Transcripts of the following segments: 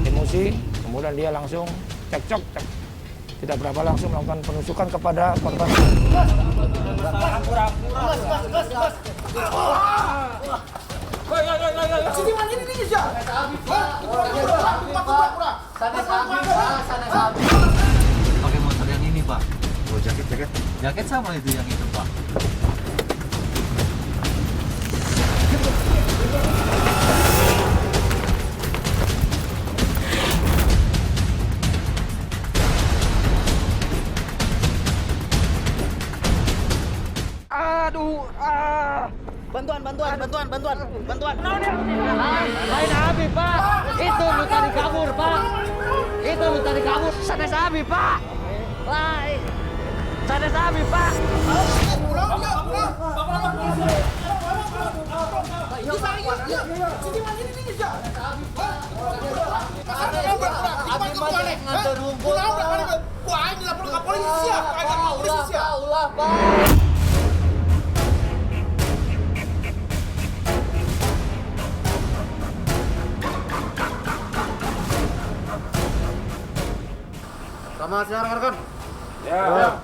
Emosi, kemudian dia langsung cekcok. Tidak berapa langsung melakukan penusukan kepada korban. Pakai motor yang ini, Pak. Oh, jaket. Jaket sama itu yang itu, Pak. Bantuan. Lain Habib, Pak. Itu lu tadi kabur, Pak. Sanes Habib, Pak. Lain. Sanes Habib, Pak. Selamat siang rekan-rekan. Ya.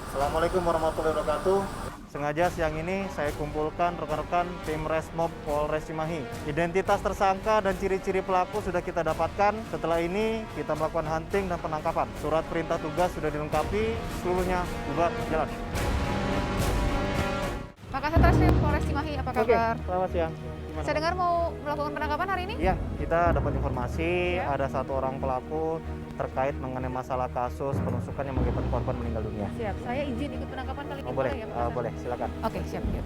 Assalamualaikum warahmatullahi wabarakatuh. Sengaja siang ini saya kumpulkan rekan-rekan tim Resmob Polres Cimahi. Identitas tersangka dan ciri-ciri pelaku sudah kita dapatkan. Setelah ini kita melakukan hunting dan penangkapan. Surat perintah tugas sudah dilengkapi, seluruhnya bubar jalan. Pak Kasat Reskrim Polres Cimahi, apa kabar? Selamat siang. Gimana? Saya dengar mau melakukan penangkapan hari ini? Iya, kita dapat informasi Ya. ada satu orang pelaku terkait mengenai masalah kasus penusukan yang mengakibatkan korban meninggal dunia. Siap, saya izin ikut penangkapan kali ini. Oh, boleh, ya, Pak Kasat? boleh, silakan. Oke, siap. Yuk.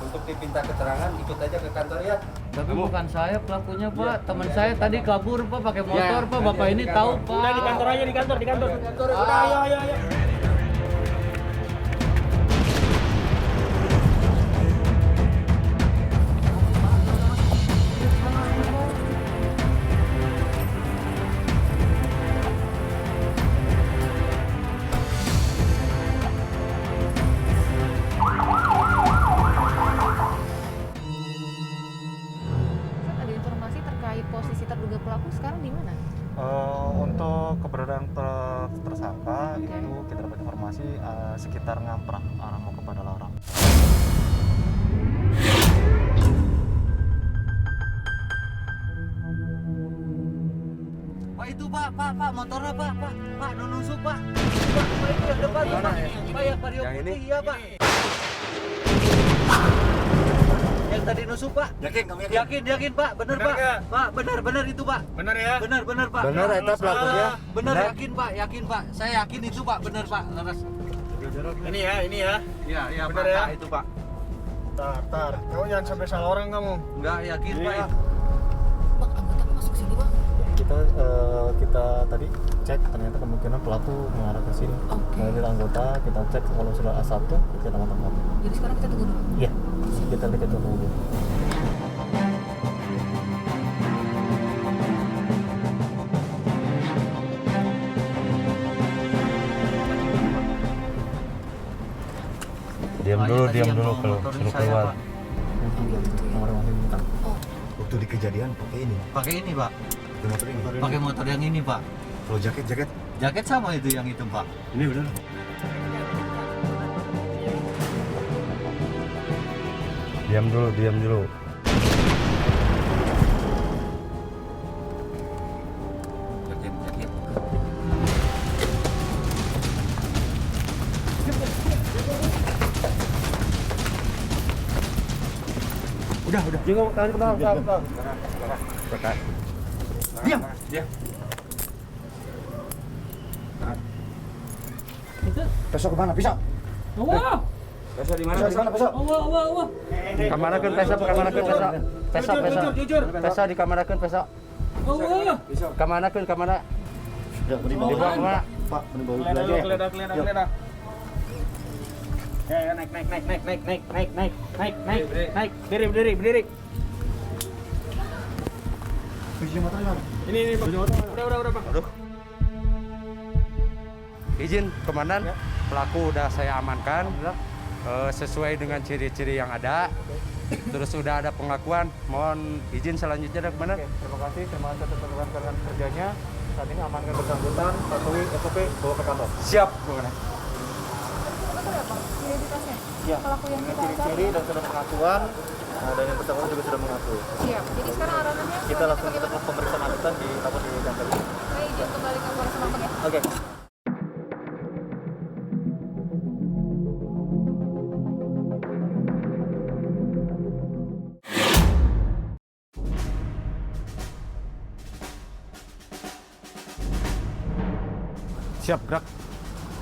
Untuk diminta keterangan ikut aja ke kantor ya. Tapi bukan saya pelakunya, Pak. Teman saya tadi kabur, Pak, pakai motor, Pak. Bapak ini tahu, Pak. Udah di kantor aja, di kantor. Udah, ayo. Kasat, ada informasi terkait posisi terduga pelaku sekarang di mana? Untuk keberadaan tersangka itu kita dapat informasi sekitar Ngamprak arah mau ke Padalarang. Pak itu, Pak, motornya, Pak, nusuk, Pak. Pak itu yang depan, Pak. Pak yang vario putih, iya, Pak. Yang tadi nusuk, Pak. Yakin, Pak. Bener, Pak. Pak, bener itu, Pak. Bener ya? Bener, Pak. Bener, eta pelakunya. Bener, yakin, Pak. Saya yakin itu, Pak. Bener, Pak. Laras. Ini ya. Iya, Bener Pak. ya? Itu, Pak. Tar. Kamu jangan sampai salah orang kamu. Enggak yakin, Pak. Pak, anggota apa masuk sini, Pak? Kita tadi cek ternyata kemungkinan pelaku mengarah ke sini. Oke. Dari anggota kita cek kalau sudah A1 kita tangkap. Jadi sekarang kita tunggu dulu. Iya, kita lihat dulu. Diam dulu kalau suruh keluar. Waktu di kejadian pakai ini. Pakai ini, Pak. Pakai motor ini. Pakai motor yang ini, Pak. Kalau jaket. Jaket sama itu yang itu, Pak. Ini benar. Diam dulu. Jaket. Udah. Jenguk tangan ke belakang. Diam. Besok kemana? Pisau. Besok di mana? Pisau di mana? Besok. Kamanakeun pesa, kamanakeun pesa. Pesa, pesa. Pesa di kamanakeun pesa. Kamanakeun, kamana. Ya, mending bawa. Dibawa kemana? Pak, mending bawa dulu aja. Geledak. Naik. Berdiri. Kunci motornya mana? Ini, udah, Pak. Aduh. Izin, komandan. Pelaku udah saya amankan. Sesuai dengan ciri-ciri yang ada. Terus sudah ada pengakuan. Mohon izin selanjutnya, komandan. Oke, terima kasih atas rekan kerjanya. Saat ini amankan bersangkutan, patuhi SOP, bawa ke kantor. Siap, komandan. Identitasnya? Ya, Pelaku yang kita ciri-ciri dan sudah pengakuan, dan yang bersangkutan juga sudah mengaku. Siap. Jadi sekarang arahannya Kita langsung kita pemeriksaan lanjutan di kantor ini. saya izin kembali ke Polres Mampang ya. Oke. Siap, gerak.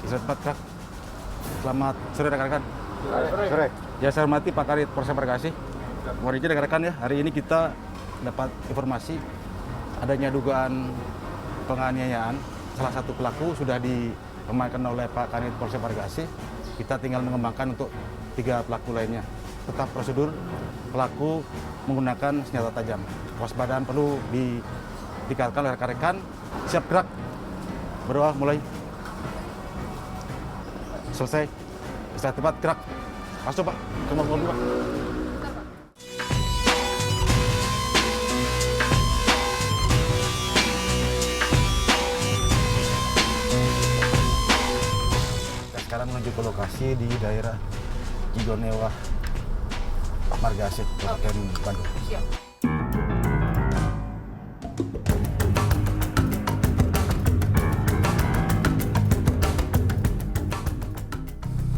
Istirahat cepat, gerak. Selamat sore rekan-rekan. Sore. Ya, saya hormati Pak Kanit Polres Embarkasi. Mohon izin rekan-rekan ya, hari ini kita dapat informasi adanya dugaan penganiayaan. Salah satu pelaku sudah diamankan oleh Pak Kanit Polres Embarkasi. Kita tinggal mengembangkan untuk 3 pelaku lainnya. Tetap prosedur, pelaku menggunakan senjata tajam. Waspadaan perlu ditingkatkan oleh rekan-rekan. Siap, gerak. Berdoa mulai. Selesai. Istirahat cepat, gerak. Masuk, Pak. Ke mobil, Pak. Kita sekarang menuju ke lokasi di daerah Cigonewah, Margasih, Kabupaten Bandung. Siap.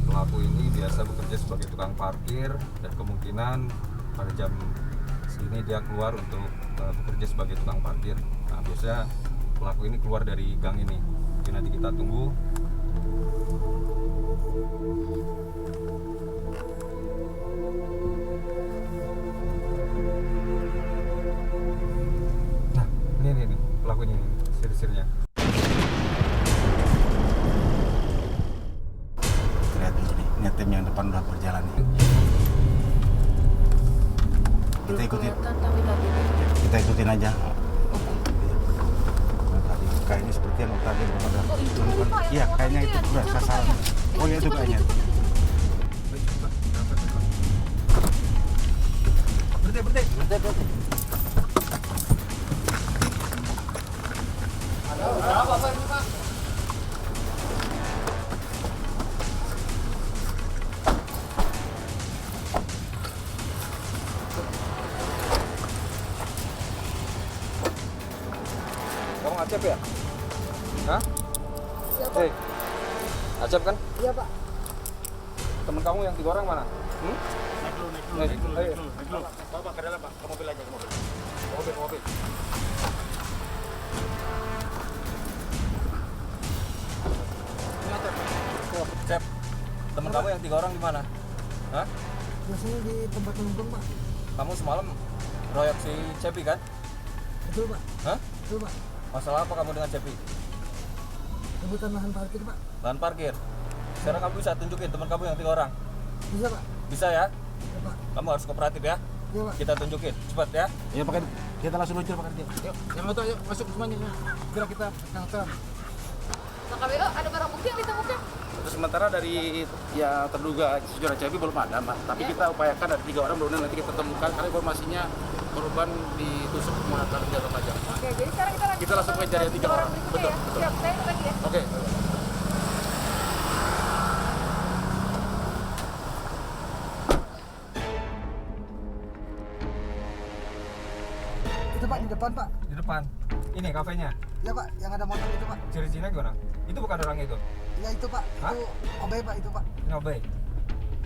Pelaku ini biasa bekerja sebagai tukang parkir dan kemungkinan pada jam segini dia keluar untuk bekerja sebagai tukang parkir. Nah, biasanya pelaku ini keluar dari gang ini. Jadi nanti kita tunggu. Nah, ini pelakunya, ini siri-sirinya. Lihat ini tim yang depan udah berjalan nih. Kita ikutin, kita ikutin aja. Tadi kayaknya seperti yang tadi ada. Oh, itu tadi, Pak, yang Iya, motor kayaknya itu itu ya? udah Siapa, sasaran. Pak, ya? Oh ya itu kayaknya. Berhenti. Kamu Acep ya? Hah? Iya, Pak. Hei, Acep kan? Iya, Pak. Temen kamu yang 3 orang mana? Naik dulu. Bawa ke dalam, Pak. Ke mobil aja, ke mobil. Mobil. Cep, temen kamu yang 3 orang di mana? Hah? Biasanya di tempat nongkrong, Pak. Kamu semalam royok si Cepi kan? Betul, Pak. Hah? Betul, Pak. Masalah apa kamu dengan Cepi? Rebutan lahan parkir, Pak. Lahan parkir. Sekarang kamu bisa tunjukin teman kamu yang 3 orang. Bisa, Pak. Bisa ya? Ya, Pak. Kamu harus kooperatif ya. Ya, Pak. Kita tunjukin, cepat ya. Ya pakai kita langsung luncur pakai dia. Yuk, yang motor yuk masuk semuanya. Gerak kita kantor. Pak KBO, ada barang bukti yang ditemukan? Untuk sementara dari ya terduga saudara Cepi belum ada, Mbak. Tapi kita upayakan dari 3 orang belum nanti kita temukan karena informasinya korban ditusuk menggunakan senjata tajam. Oke, jadi sekarang Kita langsung kejar yang 3 orang. berikutnya Betul, ya. betul. Siap, saya ikut lagi ya. Oke. Itu, Pak, di depan, Pak. Di depan. Ini kafenya. Ya, Pak, yang ada motor itu, Pak. Ciri-cirinya gimana? Itu bukan orang itu. Ya, itu, Pak. Hah? Itu obey, Pak, itu, Pak. Ini Obey.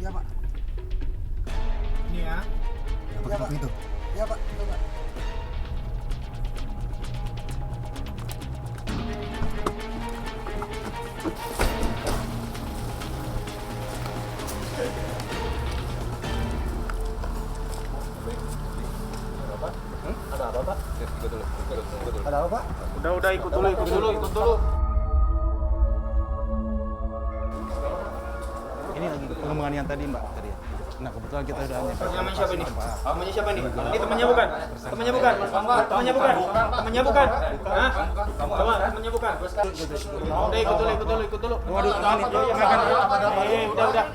Ya, Pak. Ini ya. Ya, Pak. Itu. Ya, Pak. Itu, Pak. Ada apa, Pak? Udah ikut dulu. Ini lagi pengembangan yang tadi Mbak tadi. Nah kebetulan kita udah Namanya siapa ini? Namanya siapa ini? Ini temannya bukan? Temannya bukan? Temannya bukan? Temannya bukan? Hah? Coba, temannya bukan? Udah ikut dulu. Waduh, ini Udah.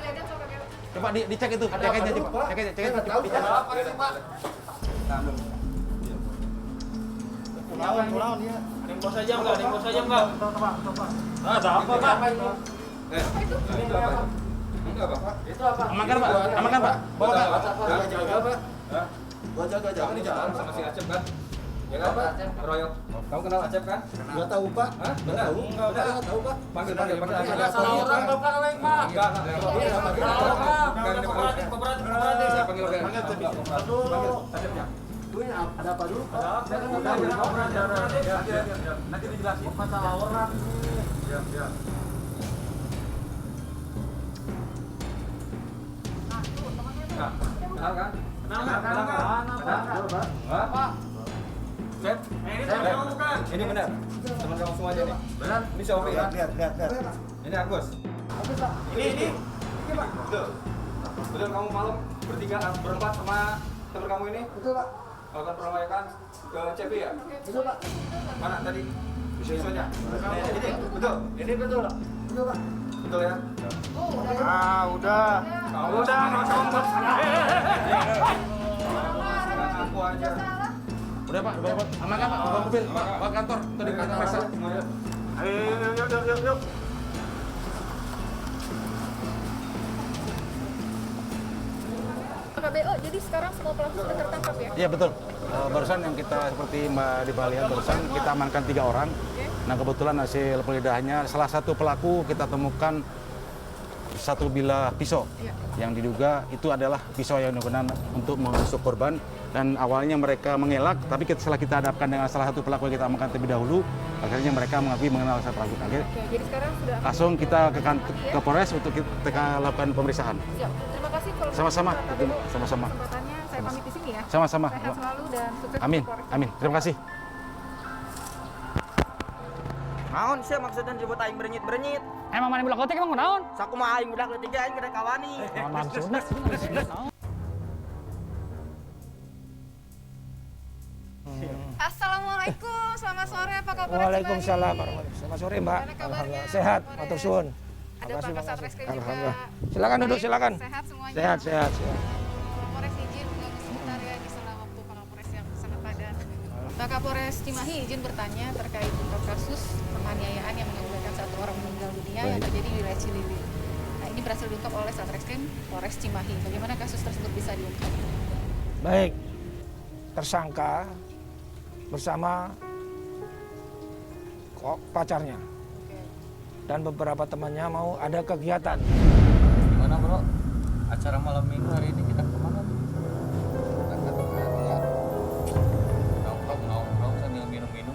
coba dicek itu, ceknya coba. Ceknya coba dicek. Pulang dia. Ada info saja enggak? Ada apa, Pak? Enggak, Pak. Itu apa? Amankan Pak. Bawa Pak. Jaga, Pak. Gua jaga di jalan sama si Acep kan? Ya kan, Pak? Royok. Kamu kenal Acep kan? Nggak tahu, Pak. Hah? Benar? Nggak tahu, Pak. Panggil. Ada salah orang, Bapak, Pak. Enggak. Kooperatif. Saya panggil oke. Ada apa dulu, Pak? Nanti dijelasin masalah orang. Ya. Kenal kan? Hah? Cep? Ini benar. Teman kamu semua aja nih. Benar? Ini Sofi ya? Lihat. Ini Agus. Ini. Betul kamu malam bertiga berempat sama teman kamu ini? Betul, Pak. Melakukan pengeroyokan ke CP ya? Betul, Pak. Mana tadi? Siswanya? Ini betul? Ini betul. Betul, Pak. Betul ya? Udah. Nggak sombong. Aku aja. Udah Pak, amankan Pak, bawa mobil, bawa kantor, untuk di kantor Resa. Ayo, yuk. KBO, jadi sekarang semua pelaku sudah tertangkap ya? Iya betul. Barusan yang kita seperti Mbak Diva lihat barusan kita amankan 3 orang. Nah kebetulan hasil penggeledahannya salah satu pelaku kita temukan 1 bilah pisau yang diduga itu adalah pisau yang digunakan untuk menusuk korban, dan awalnya mereka mengelak, tapi setelah kita hadapkan dengan salah satu pelaku yang kita amankan terlebih dahulu, akhirnya mereka mengakui mengenal salah pelaku. Oke, jadi sekarang sudah Langsung kita ke Polres untuk kita lakukan pemeriksaan. siap. Terima kasih kalau Sama-sama. KBO. Sama-sama. Kesempatannya saya pamit di sini ya. Sama-sama. Sehat selalu dan sukses Amin, untuk Polres. amin. Terima kasih. Naon sih maksudnya disebut aing berenyit-berenyit? Emang mana budak letik emang naon? Saku mah aing budak leutik aing kada kawani. Maksudnya Assalamualaikum, selamat sore, apa kabar? Waalaikumsalam warahmatullahi. Selamat sore, Mbak. Alhamdulillah sehat, matur suwun. Ada Pak Satreskrim juga. Alhamdulillah. Silakan duduk, silakan. Sehat semuanya. Sehat. Kapolres izin mengganggu sebentar ya di sela waktu Pak Kapolres yang sangat padat. Pak Kapolres Cimahi izin bertanya terkait ungkap kasus penganiayaan yang mengakibatkan 1 orang meninggal dunia yang terjadi di wilayah Cililin. Nah, ini berhasil diungkap oleh Satreskrim Polres Cimahi. Bagaimana kasus tersebut bisa diungkap? Baik, tersangka bersama pacarnya dan beberapa temannya mau ada kegiatan. Gimana bro? Acara malam minggu hari ini kita kemana tuh? Nongkrong sambil minum-minum.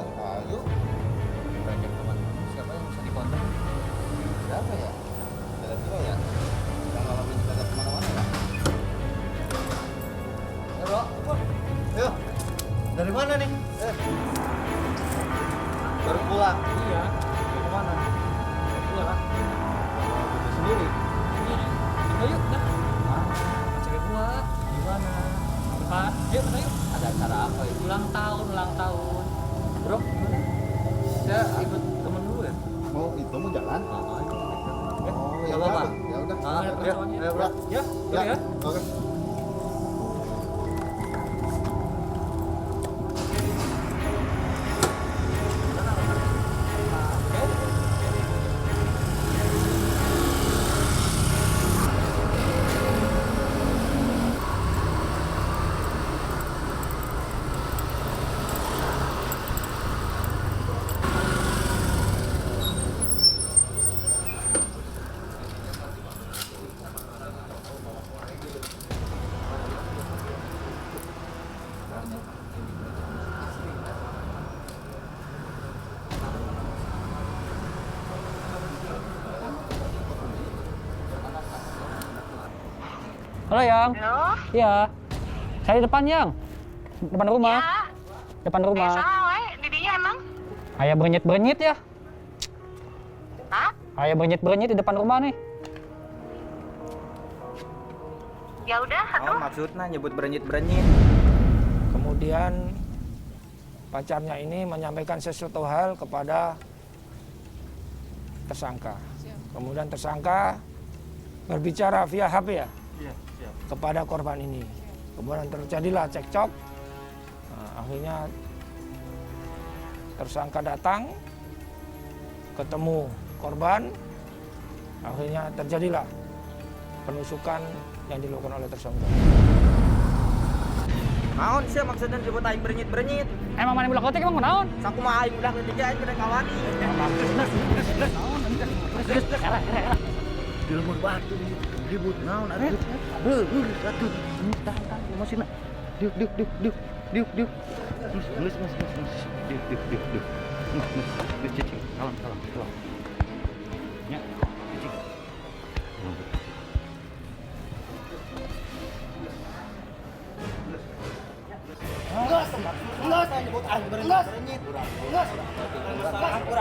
Ayo. Banyak teman. Siapa yang bisa dikontak? Siapa ya? Kira-kira ya? Yang malam ini kita kemana-mana ya? Bro, Ayo. Dari mana nih? Baru pulang. iya. Mau kemana? Iya kan? Sendiri. Sendiri. Ayo, dah. Cewek gua. Gimana? Depan. Yuk, kita yuk. Ada acara apa ya? Ulang tahun. Bro, gimana? Saya ikut temen dulu ya? Mau jalan? Oh, Ya apa? Ya udah. Ayo, bro. Ya, ya. Oke. Halo Yang. Halo? Iya. Saya di depan Yang. depan rumah. Ya. Depan rumah. Didinya emang? Ayah berenyit ya. Hah? Ayah berenyit di depan rumah nih. Ya udah, Oh, maksudnya nyebut berenyit-berenyit. Kemudian pacarnya ini menyampaikan sesuatu hal kepada tersangka. Kemudian tersangka berbicara via HP ya, kepada korban ini. Kemudian terjadilah cekcok. Nah, akhirnya tersangka datang, ketemu korban. Akhirnya terjadilah penusukan yang dilakukan oleh tersangka. Naon sih maksudnya disebut aing berenyit-berenyit? Emang mana budak kotek emang naon? Saku mah aing udah ketiga aing udah kawani. Di lemur batu ribut naon atuh. Atuh. Tahan emosina. Diuk. Nus. Diuk. Cicing. Kalem. Ya, cicing. Enggak, saya nyebut aing berenyit. Enggak. Kabur.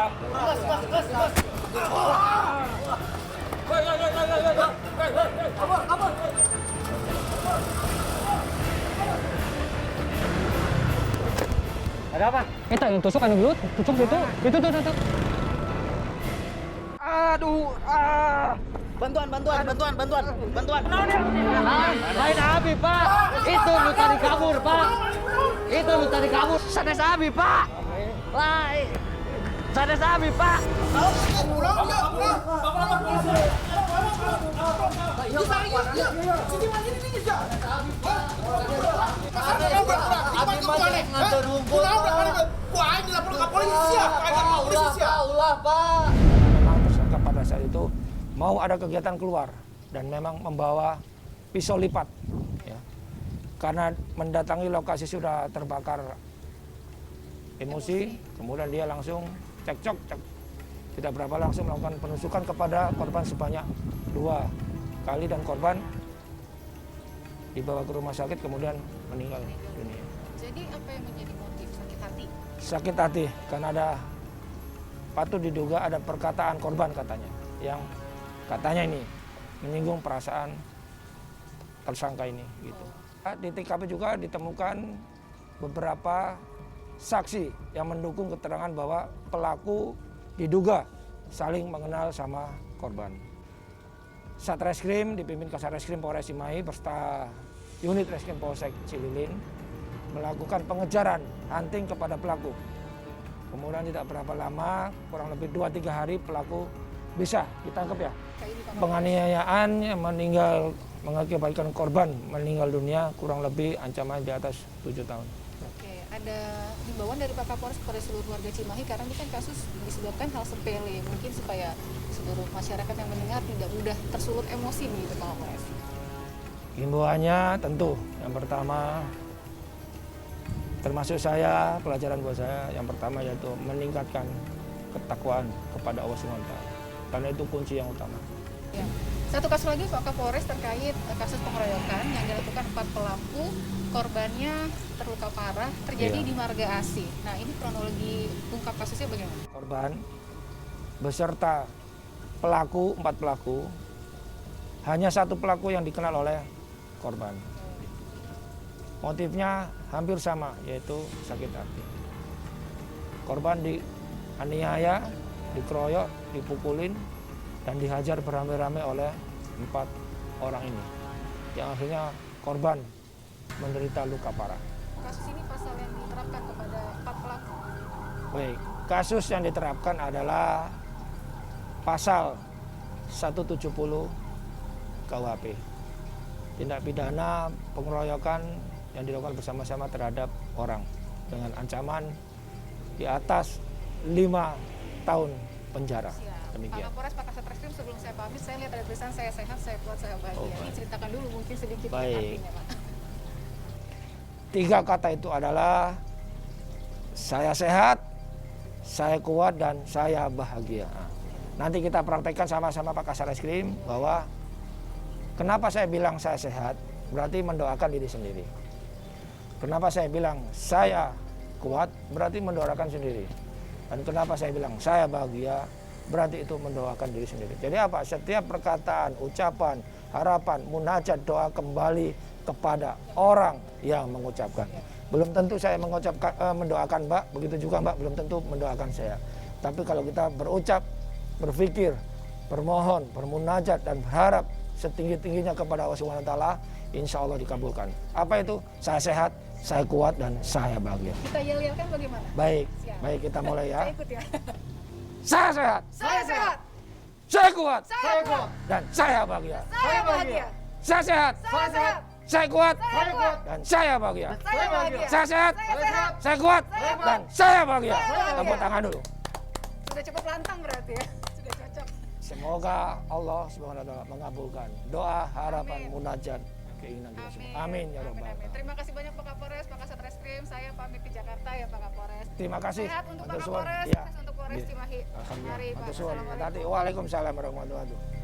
Ada apa? Itu yang tusuk kan gelut, tusuk itu. Itu. Aduh, Bantuan. Lain Abi, Pak. Itu lu tadi kabur, Pak. Sanes Abi, Pak. Lain. Sanes Abi, Pak. Memang tersangka pada saat itu mau ada kegiatan keluar dan memang membawa pisau lipat, ya. Karena mendatangi lokasi sudah terbakar emosi, kemudian dia langsung cekcok, tidak berapa langsung melakukan penusukan kepada korban sebanyak 2 kali dan korban dibawa ke rumah sakit kemudian meninggal dunia. Jadi apa yang menjadi motif sakit hati? Sakit hati karena patut diduga ada perkataan korban katanya yang katanya ini menyinggung perasaan tersangka ini gitu. Di TKP juga ditemukan beberapa saksi yang mendukung keterangan bahwa pelaku diduga saling mengenal sama korban. Satreskrim dipimpin Kasareskrim Polres Cimahi beserta unit Reskrim Polsek Cililin melakukan pengejaran hunting kepada pelaku. Kemudian tidak berapa lama, kurang lebih 2-3 hari pelaku bisa ditangkap ya. Penganiayaan yang mengakibatkan korban meninggal dunia kurang lebih ancaman di atas 7 tahun. Oke, ada himbauan dari Pak Kapolres kepada seluruh warga Cimahi karena ini kan kasus disebabkan hal sepele, mungkin supaya seluruh masyarakat yang mendengar tidak mudah tersulut emosi begitu Pak Kapolres. Himbauannya tentu yang pertama termasuk saya, pelajaran buat saya yang pertama yaitu meningkatkan ketakwaan kepada Allah SWT. Karena itu kunci yang utama. Ya. Satu kasus lagi Pak Kapolres terkait kasus pengeroyokan yang dilakukan 4 pelaku, korbannya terluka parah, terjadi di Marga Asih. Nah ini kronologi ungkap kasusnya bagaimana? Korban beserta pelaku, 4 pelaku, hanya 1 pelaku yang dikenal oleh korban. Motifnya hampir sama, yaitu sakit hati. Korban dianiaya, dikeroyok, dipukulin, dan dihajar beramai-ramai oleh 4 orang ini. Yang akhirnya korban menderita luka parah. Kasus ini pasal yang diterapkan kepada 4 pelaku. Baik, kasus yang diterapkan adalah pasal 170 KUHP. Tindak pidana pengeroyokan yang dilakukan bersama-sama terhadap orang dengan ancaman di atas 5 tahun penjara. Demikian. Pak Kapolres, Pak Kasat sebelum saya pamit, saya lihat ada tulisan saya sehat, saya kuat, saya bahagia. Ini ceritakan dulu mungkin sedikit artinya, Pak. 3 kata itu adalah saya sehat, saya kuat, dan saya bahagia. Nanti kita praktekkan sama-sama Pak Kasareskrim bahwa kenapa saya bilang saya sehat, berarti mendoakan diri sendiri. Kenapa saya bilang saya kuat, berarti mendoakan sendiri. Dan kenapa saya bilang saya bahagia, berarti itu mendoakan diri sendiri. Jadi apa? Setiap perkataan, ucapan, harapan, munajat, doa kembali kepada orang yang mengucapkan. Belum tentu saya mendoakan Mbak, begitu juga Mbak belum tentu mendoakan saya. Tapi kalau kita berucap, berpikir, bermohon, bermunajat dan berharap setinggi-tingginya kepada Allah SWT, insya Allah dikabulkan. Apa itu? Saya sehat, saya kuat, dan saya bahagia. Kita yel-yelkan bagaimana? Baik, Siap. baik kita mulai ya. Saya ikut ya. Saya sehat, Saya sehat. saya kuat, Saya kuat. dan saya bahagia. Saya bahagia. Saya sehat, Saya sehat. saya kuat, Saya kuat. dan saya bahagia. Saya bahagia. Saya sehat, Saya sehat. saya kuat, Saya kuat. dan saya bahagia. Saya bahagia. Tepuk tangan dulu. Sudah cukup lantang berarti ya. Sudah cocok. Semoga Allah SWT mengabulkan doa, harapan, munajat, keinginan kita semua. Amin ya Rabbal Alamin. Terima kasih banyak Pak Kapolres, Pak Kasat Reskrim. Saya pamit ke Jakarta ya Pak Kapolres. Terima kasih. Sehat untuk Pak Matur suwun. Kapolres, Iya. sukses untuk Polres Iya. Cimahi. Alhamdulillah. Mari Pak. Matur suwun. Assalamualaikum. Waalaikumsalam warahmatullahi wabarakatuh.